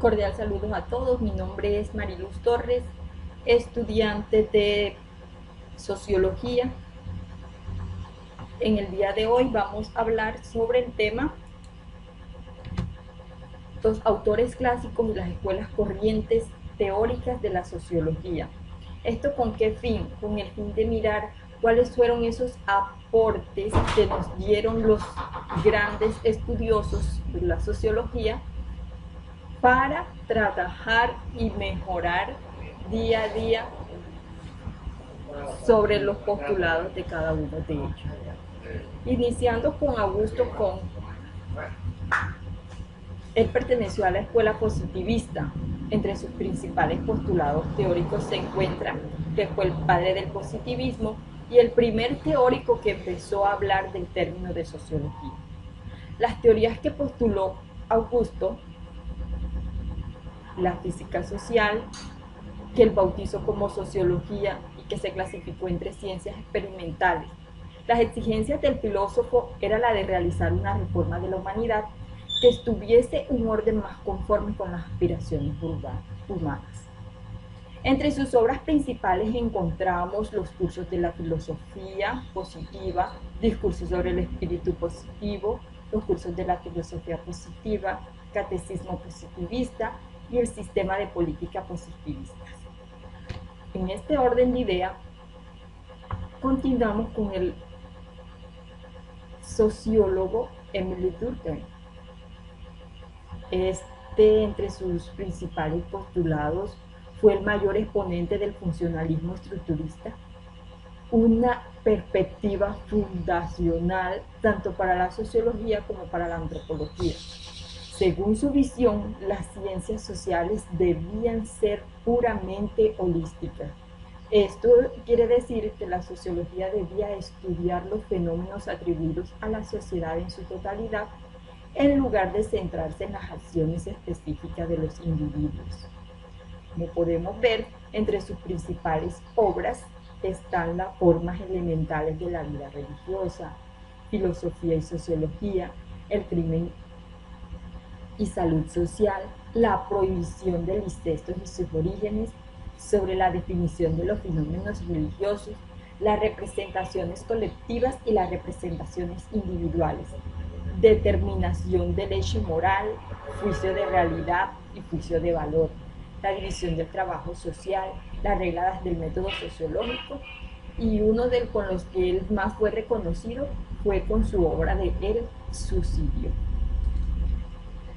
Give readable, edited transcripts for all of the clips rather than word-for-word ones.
Cordial saludos a todos, mi nombre es Mariluz Torres, estudiante de Sociología. En el día de hoy vamos a hablar sobre el tema los autores clásicos y las escuelas corrientes teóricas de la sociología. ¿Esto con qué fin? Con el fin de mirar cuáles fueron esos aportes que nos dieron los grandes estudiosos de la sociología para trabajar y mejorar día a día sobre los postulados de cada uno de ellos. Iniciando con Augusto Comte, él perteneció a la escuela positivista. Entre sus principales postulados teóricos se encuentra que fue el padre del positivismo y el primer teórico que empezó a hablar del término de sociología. Las teorías que postuló Augusto, la física social, que él bautizó como sociología y que se clasificó entre ciencias experimentales. Las exigencias del filósofo era la de realizar una reforma de la humanidad que estuviese un orden más conforme con las aspiraciones humanas. Entre sus obras principales encontramos los cursos de la filosofía positiva, discursos sobre el espíritu positivo, los cursos de la filosofía positiva, catecismo positivista y el sistema de política positivista. En este orden de idea, continuamos con el sociólogo Émile Durkheim. Entre sus principales postulados, fue el mayor exponente del funcionalismo estructurista, una perspectiva fundacional tanto para la sociología como para la antropología. Según su visión, las ciencias sociales debían ser puramente holísticas. Esto quiere decir que la sociología debía estudiar los fenómenos atribuidos a la sociedad en su totalidad, en lugar de centrarse en las acciones específicas de los individuos. Como podemos ver, entre sus principales obras están las formas elementales de la vida religiosa, filosofía y sociología, el crimen y salud social, la prohibición del incesto y sus orígenes, sobre la definición de los fenómenos religiosos, las representaciones colectivas y las representaciones individuales, determinación del hecho moral, juicio de realidad y juicio de valor, la división del trabajo social, las reglas del método sociológico, y uno con los que él más fue reconocido fue con su obra de El suicidio.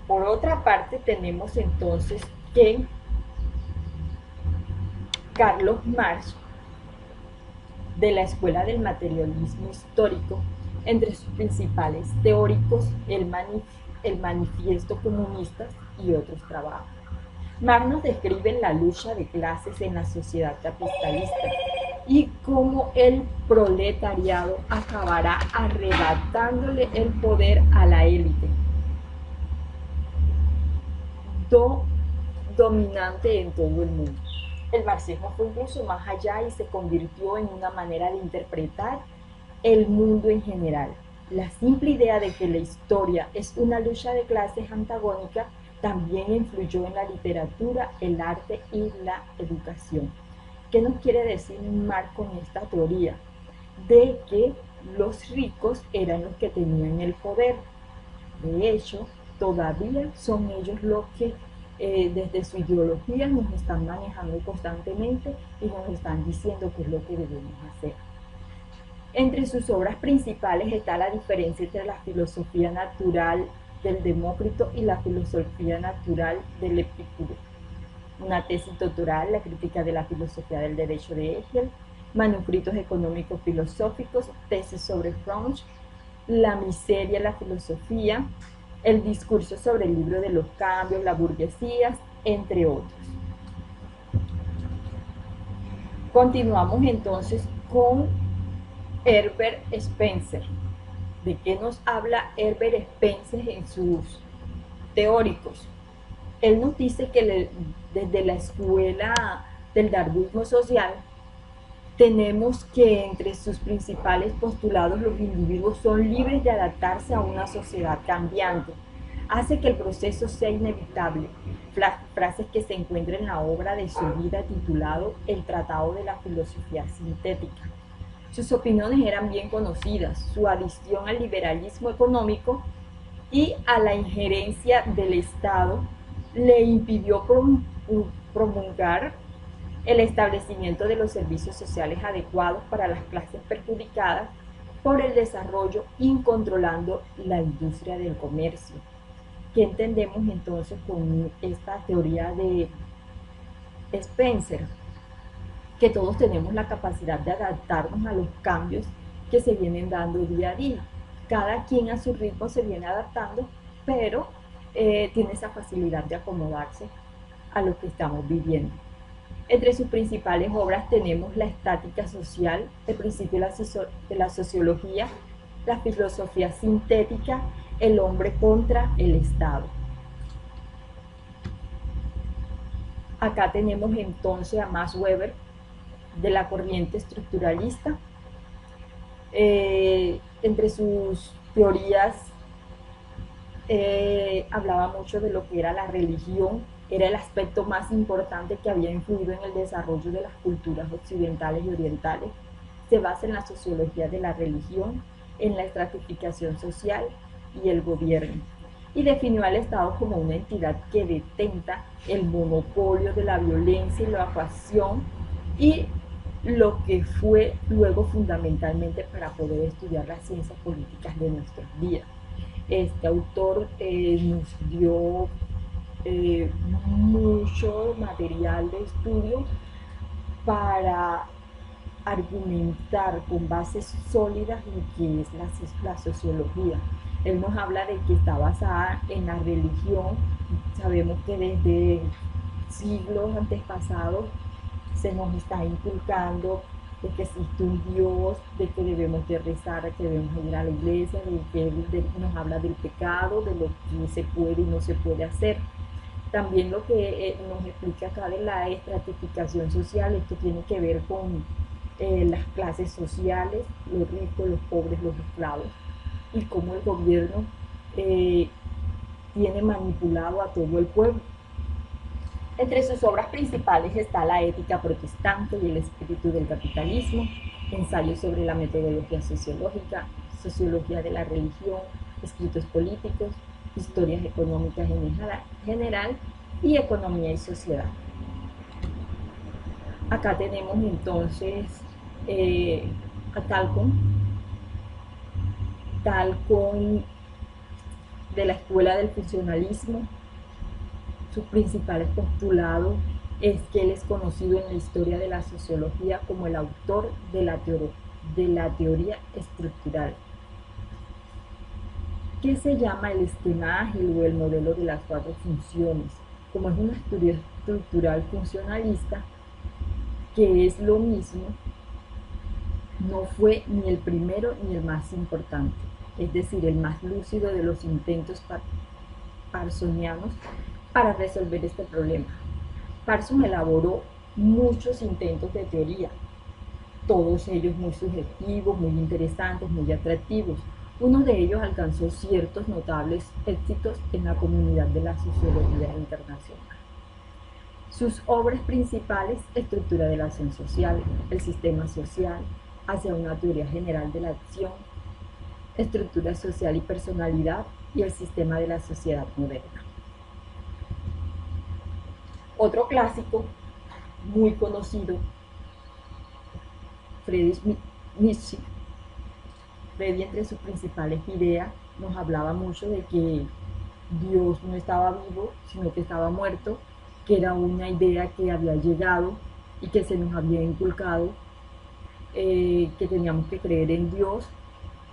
Por otra parte, tenemos entonces que Carlos Marx, de la Escuela del Materialismo Histórico, entre sus principales teóricos, el Manifiesto Comunista y otros trabajos. Marx nos describe la lucha de clases en la sociedad capitalista y cómo el proletariado acabará arrebatándole el poder a la élite dominante en todo el mundo. El marxismo fue incluso más allá y se convirtió en una manera de interpretar el mundo en general. La simple idea de que la historia es una lucha de clases antagónica también influyó en la literatura, el arte y la educación. ¿Qué nos quiere decir Marx con esta teoría? De que los ricos eran los que tenían el poder. De hecho, todavía son ellos los que desde su ideología nos están manejando constantemente y nos están diciendo qué es lo que debemos hacer. Entre sus obras principales está la diferencia entre la filosofía natural del Demócrito y la filosofía natural del Epicuro. Una tesis doctoral, la crítica de la filosofía del derecho de Hegel, manuscritos económicos filosóficos, tesis sobre Freud, la miseria, la filosofía, el discurso sobre el libro de los cambios, la burguesía, entre otros. Continuamos entonces con Herbert Spencer. ¿De qué nos habla Herbert Spencer en sus teóricos? Él nos dice que desde la escuela del darwinismo social tenemos que entre sus principales postulados los individuos son libres de adaptarse a una sociedad cambiante. Hace que el proceso sea inevitable. frases que se encuentran en la obra de su vida titulado El Tratado de la Filosofía Sintética. Sus opiniones eran bien conocidas, su adicción al liberalismo económico y a la injerencia del Estado le impidió promulgar el establecimiento de los servicios sociales adecuados para las clases perjudicadas por el desarrollo incontrolando la industria del comercio. ¿Qué entendemos entonces con esta teoría de Spencer? Que todos tenemos la capacidad de adaptarnos a los cambios que se vienen dando día a día. Cada quien a su ritmo se viene adaptando, pero tiene esa facilidad de acomodarse a lo que estamos viviendo. Entre sus principales obras tenemos La estática social, El principio de la sociología, La filosofía sintética, El hombre contra el Estado. Acá tenemos entonces a Max Weber, de la corriente estructuralista. Entre sus teorías hablaba mucho de lo que era la religión, era el aspecto más importante que había influido en el desarrollo de las culturas occidentales y orientales. Se basa en la sociología de la religión, en la estratificación social y el gobierno, y definió al Estado como una entidad que detenta el monopolio de la violencia y la coacción, y lo que fue luego fundamentalmente para poder estudiar las ciencias políticas de nuestros días. Este autor nos dio mucho material de estudio para argumentar con bases sólidas lo que es la sociología. Él nos habla de que está basada en la religión. Sabemos que desde siglos antepasados se nos está inculcando de que existe un Dios, de que debemos de rezar, de que debemos ir a la iglesia, de que Él nos habla del pecado, de lo que se puede y no se puede hacer. También lo que nos explica acá de la estratificación social, esto tiene que ver con las clases sociales, los ricos, los pobres, los esclavos, y cómo el gobierno tiene manipulado a todo el pueblo. Entre sus obras principales está La ética protestante y el espíritu del capitalismo, ensayos sobre la metodología sociológica, sociología de la religión, escritos políticos, historias económicas en general y economía y sociedad. Acá tenemos entonces a Talcon de la escuela del funcionalismo. Sus principales postulados es que él es conocido en la historia de la sociología como el autor de la teoría estructural, que se llama el esquema ágil o el modelo de las 4 funciones. Como es una teoría estructural funcionalista, que es lo mismo, no fue ni el primero ni el más importante, es decir, el más lúcido de los intentos parsonianos para resolver este problema. Parson elaboró muchos intentos de teoría, todos ellos muy subjetivos, muy interesantes, muy atractivos. Uno de ellos alcanzó ciertos notables éxitos en la comunidad de la sociología internacional. Sus obras principales: Estructura de la acción social, El sistema social, hacia una teoría general de la acción, Estructura social y personalidad y El sistema de la sociedad moderna. Otro clásico muy conocido, Friedrich Nietzsche. Freddy, entre sus principales ideas, nos hablaba mucho de que Dios no estaba vivo, sino que estaba muerto, que era una idea que había llegado y que se nos había inculcado, que teníamos que creer en Dios,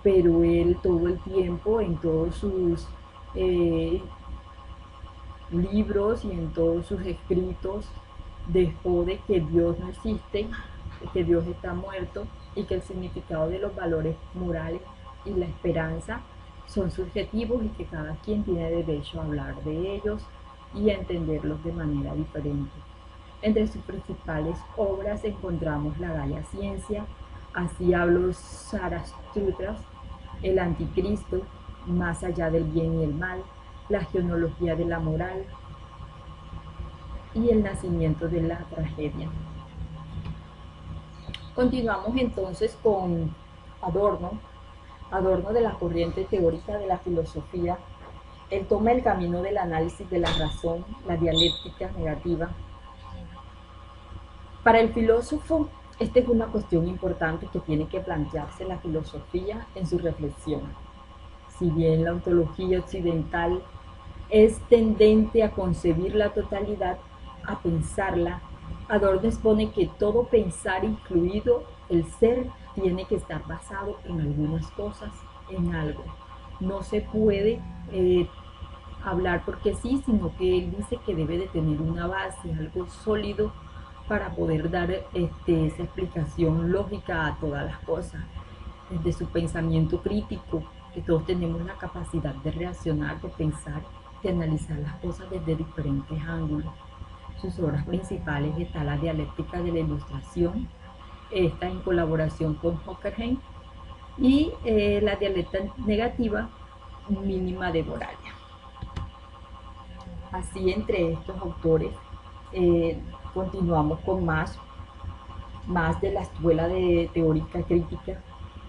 pero él todo el tiempo, en todos sus libros y en todos sus escritos, dejó de que Dios no existe, de que Dios está muerto, y que el significado de los valores morales y la esperanza son subjetivos y que cada quien tiene derecho a hablar de ellos y a entenderlos de manera diferente. Entre sus principales obras encontramos La Gaia Ciencia, Así habló Zarathustra, El Anticristo, Más allá del bien y el mal, La genealogía de la moral, y el nacimiento de la tragedia. Continuamos entonces con Adorno. Adorno, de la corriente teórica de la filosofía, él toma el camino del análisis de la razón, la dialéctica negativa. Para el filósofo, esta es una cuestión importante que tiene que plantearse la filosofía en su reflexión. Si bien la ontología occidental es tendente a concebir la totalidad, a pensarla, Adorno expone que todo pensar, incluido el ser, tiene que estar basado en algunas cosas, en algo. No se puede hablar porque sí, sino que él dice que debe de tener una base, algo sólido para poder dar esa explicación lógica a todas las cosas. Desde su pensamiento crítico, que todos tenemos la capacidad de reaccionar, de pensar, de analizar las cosas desde diferentes ángulos. Sus obras principales está la dialéctica de la ilustración, esta en colaboración con Horkheim, y la dialéctica negativa mínima de Moralia. Así, entre estos autores, continuamos con más de la escuela de teórica crítica.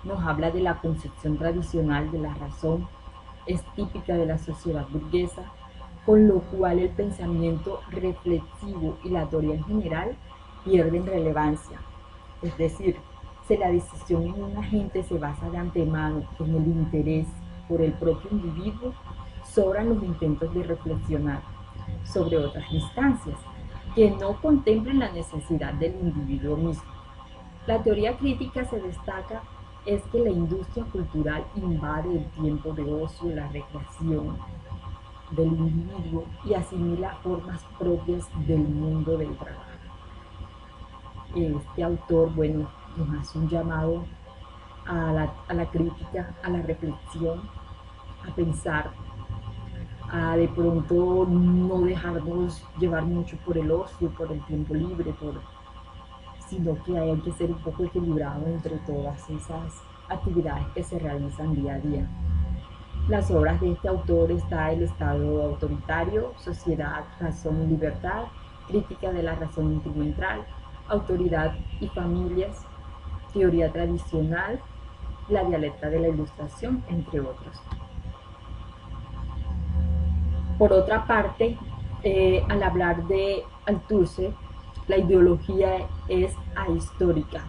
Nos habla de la concepción tradicional de la razón, es típica de la sociedad burguesa, con lo cual el pensamiento reflexivo y la teoría en general pierden relevancia. Es decir, si la decisión en un agente se basa de antemano en el interés por el propio individuo, sobran los intentos de reflexionar sobre otras instancias que no contemplen la necesidad del individuo mismo. La teoría crítica se destaca es que la industria cultural invade el tiempo de ocio, la recreación del individuo y asimila formas propias del mundo del trabajo. Este autor, bueno, nos hace un llamado a la crítica, a la reflexión, a pensar, a de pronto no dejarnos llevar mucho por el ocio, por el tiempo libre, sino que hay que ser un poco equilibrado entre todas esas actividades que se realizan día a día. Las obras de este autor está El Estado autoritario, Sociedad, Razón y Libertad, Crítica de la razón instrumental, Autoridad y familias, Teoría tradicional, La dialéctica de la ilustración, entre otros. Por otra parte, al hablar de Althusser, la ideología es ahistórica,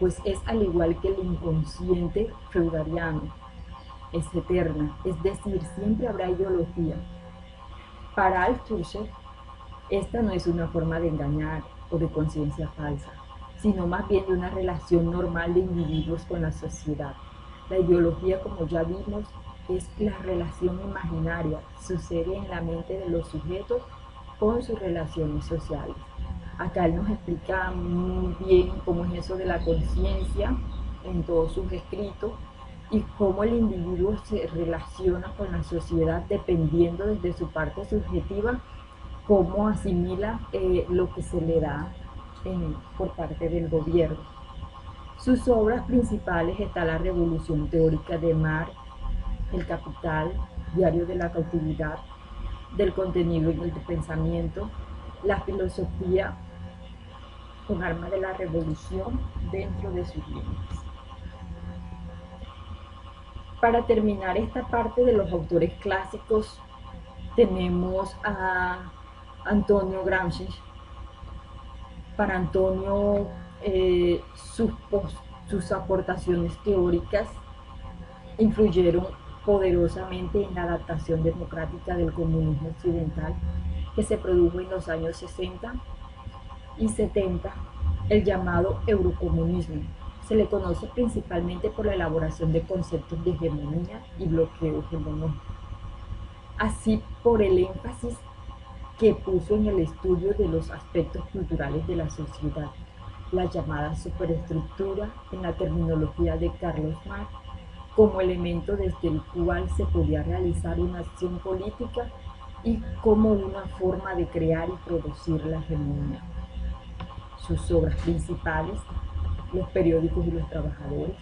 pues es al igual que el inconsciente feudaliano, es eterna, es decir, siempre habrá ideología. Para Althusser, esta no es una forma de engañar o de conciencia falsa, sino más bien de una relación normal de individuos con la sociedad. La ideología, como ya vimos, es la relación imaginaria, sucede en la mente de los sujetos con sus relaciones sociales. Acá él nos explica muy bien cómo es eso de la conciencia en todos sus escritos y cómo el individuo se relaciona con la sociedad dependiendo desde su parte subjetiva, cómo asimila lo que se le da por parte del gobierno. Sus obras principales está La Revolución Teórica de Marx, El Capital, Diario de la Cautividad, Del contenido y del pensamiento, La filosofía con arma de la revolución dentro de sus límites. Para terminar esta parte de los autores clásicos, tenemos a Antonio Gramsci. Para Antonio, sus aportaciones teóricas influyeron poderosamente en la adaptación democrática del comunismo occidental que se produjo en los años 60 y 70, el llamado eurocomunismo. Se le conoce principalmente por la elaboración de conceptos de hegemonía y bloqueo hegemónico, así por el énfasis que puso en el estudio de los aspectos culturales de la sociedad, la llamada superestructura en la terminología de Carlos Marx, como elemento desde el cual se podía realizar una acción política y como una forma de crear y producir la hegemonía. Sus obras principales, Los periódicos y los trabajadores,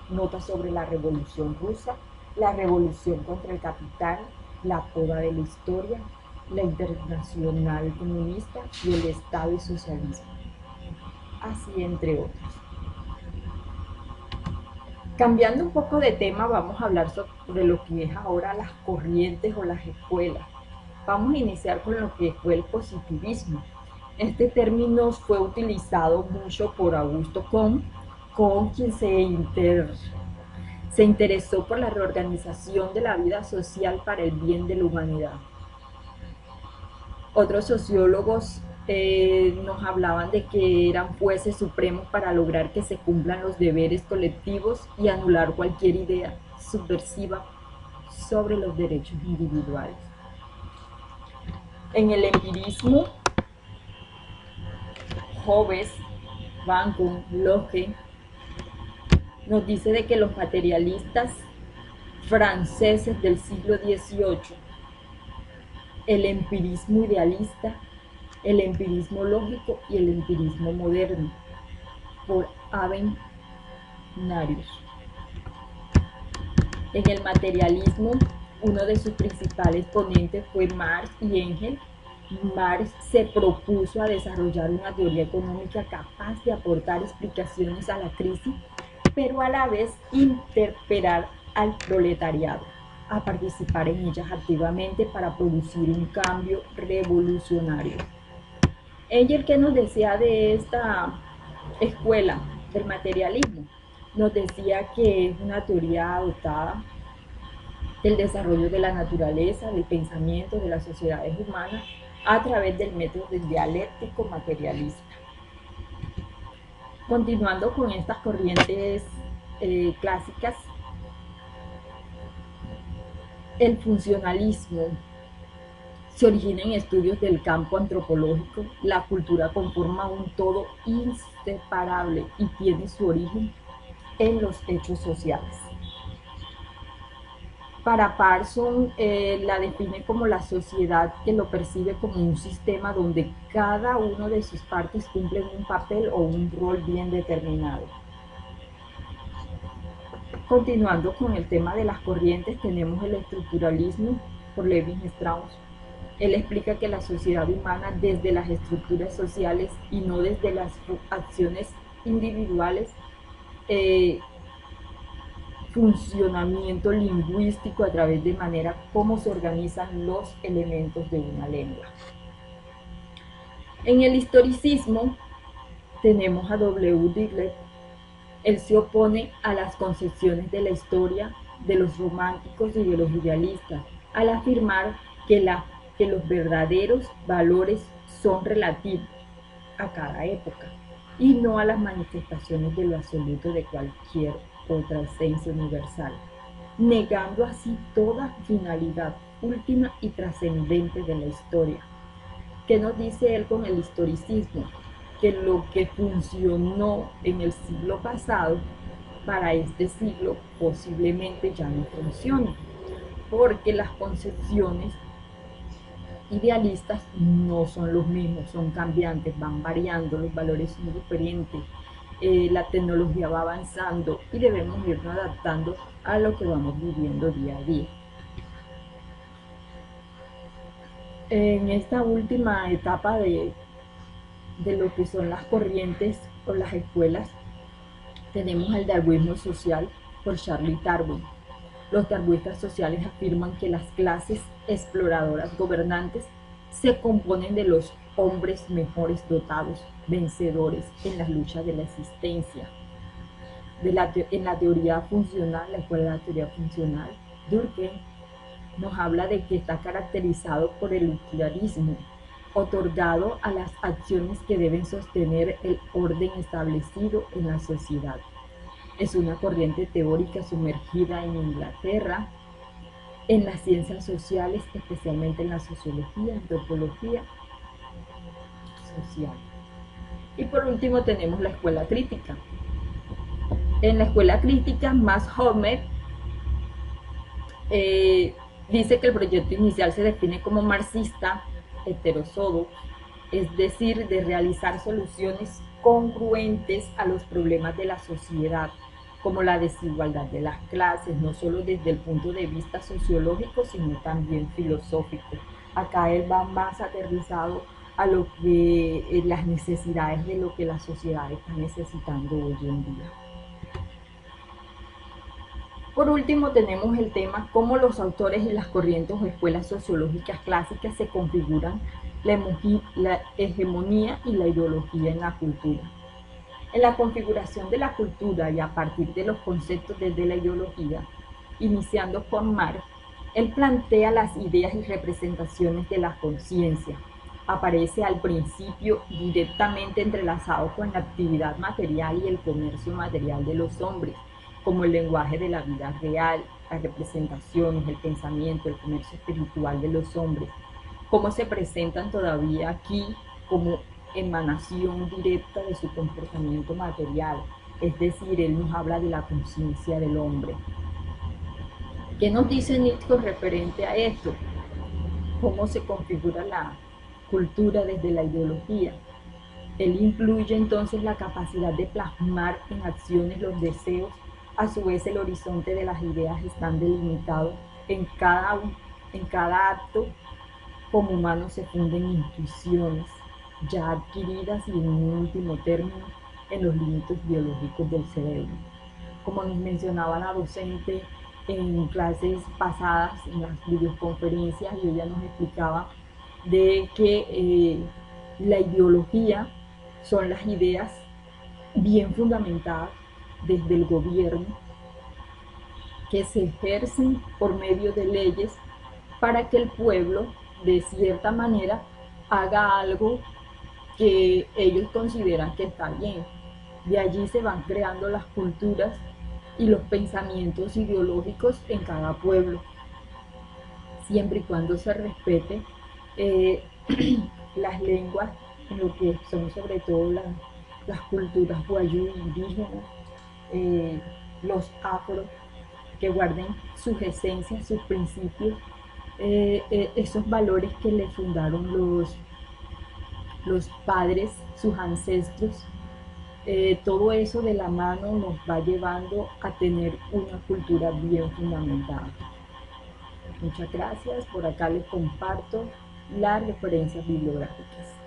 Notas sobre la Revolución Rusa, La revolución contra el capital, La poda de la historia, la Internacional Comunista y el Estado y Socialismo, así entre otros. Cambiando un poco de tema, vamos a hablar sobre lo que es ahora las corrientes o las escuelas. Vamos a iniciar con lo que fue el positivismo. Este término fue utilizado mucho por Augusto Comte, quien se interesó por la reorganización de la vida social para el bien de la humanidad. Otros sociólogos nos hablaban de que eran jueces supremos para lograr que se cumplan los deberes colectivos y anular cualquier idea subversiva sobre los derechos individuales. En el empirismo, Hobbes, Bacon, Locke nos dice de que los materialistas franceses del siglo XVIII, el empirismo idealista, el empirismo lógico y el empirismo moderno, por Avenarius. En el materialismo, uno de sus principales ponentes fue Marx y Engels. Marx se propuso a desarrollar una teoría económica capaz de aportar explicaciones a la crisis, pero a la vez interpelar al proletariado a participar en ellas activamente para producir un cambio revolucionario. Engels, ¿qué nos decía de esta escuela del materialismo? Nos decía que es una teoría adoptada del desarrollo de la naturaleza, del pensamiento, de las sociedades humanas, a través del método dialéctico materialista. Continuando con estas corrientes clásicas, el funcionalismo se origina en estudios del campo antropológico. La cultura conforma un todo inseparable y tiene su origen en los hechos sociales. Para Parsons la define como la sociedad que lo percibe como un sistema donde cada una de sus partes cumple un papel o un rol bien determinado. Continuando con el tema de las corrientes, tenemos el estructuralismo por Levi Strauss. Él explica que la sociedad humana desde las estructuras sociales y no desde las acciones individuales, funcionamiento lingüístico a través de manera como se organizan los elementos de una lengua. En el historicismo tenemos a W. Digley. Él se opone a las concepciones de la historia de los románticos y de los idealistas, al afirmar que los verdaderos valores son relativos a cada época y no a las manifestaciones de lo absoluto de cualquier otra esencia universal, negando así toda finalidad última y trascendente de la historia. ¿Qué nos dice él con el historicismo? Que lo que funcionó en el siglo pasado, para este siglo posiblemente ya no funcione, porque las concepciones idealistas no son los mismos, son cambiantes, van variando, los valores son diferentes, la tecnología va avanzando y debemos irnos adaptando a lo que vamos viviendo día a día. En esta última etapa de lo que son las corrientes o las escuelas, tenemos el darwinismo social por Charles Darwin. Los darwinistas sociales afirman que las clases exploradoras gobernantes se componen de los hombres mejores dotados, vencedores en las luchas de la existencia. En la teoría funcional, la escuela de la teoría funcional, Durkheim nos habla de que está caracterizado por el utilitarismo, otorgado a las acciones que deben sostener el orden establecido en la sociedad. Es una corriente teórica sumergida en Inglaterra, en las ciencias sociales, especialmente en la sociología, antropología social. Y por último tenemos la escuela crítica. En la escuela crítica, Max Homer dice que el proyecto inicial se define como marxista, heterodoxo, es decir, de realizar soluciones congruentes a los problemas de la sociedad, como la desigualdad de las clases, no solo desde el punto de vista sociológico, sino también filosófico. Acá él va más aterrizado a lo que las necesidades de lo que la sociedad está necesitando hoy en día. Por último, tenemos el tema cómo los autores y las corrientes o escuelas sociológicas clásicas se configuran la hegemonía y la ideología en la cultura. En la configuración de la cultura y a partir de los conceptos desde la ideología, iniciando con Marx, él plantea las ideas y representaciones de la conciencia. Aparece al principio directamente entrelazado con la actividad material y el comercio material de los hombres, como el lenguaje de la vida real, las representaciones, el pensamiento, el comercio espiritual de los hombres, cómo se presentan todavía aquí como emanación directa de su comportamiento material. Es decir, él nos habla de la conciencia del hombre. ¿Qué nos dice Nietzsche referente a esto? ¿Cómo se configura la cultura desde la ideología? Él incluye entonces la capacidad de plasmar en acciones los deseos, a su vez el horizonte de las ideas están delimitados en cada acto. Como humanos se funden intuiciones ya adquiridas y en un último término en los límites biológicos del cerebro. Como nos mencionaba la docente en clases pasadas, en las videoconferencias, y ella nos explicaba de que la ideología son las ideas bien fundamentadas desde el gobierno que se ejercen por medio de leyes para que el pueblo de cierta manera haga algo que ellos consideran que está bien. De allí se van creando las culturas y los pensamientos ideológicos en cada pueblo, siempre y cuando se respete eh, las lenguas, en lo que son sobre todo las culturas guayú indígenas, eh, los afro, que guarden sus esencias, sus principios, esos valores que le fundaron los padres, sus ancestros. Todo eso de la mano nos va llevando a tener una cultura bien fundamentada. Muchas gracias. Por acá les comparto las referencias bibliográficas.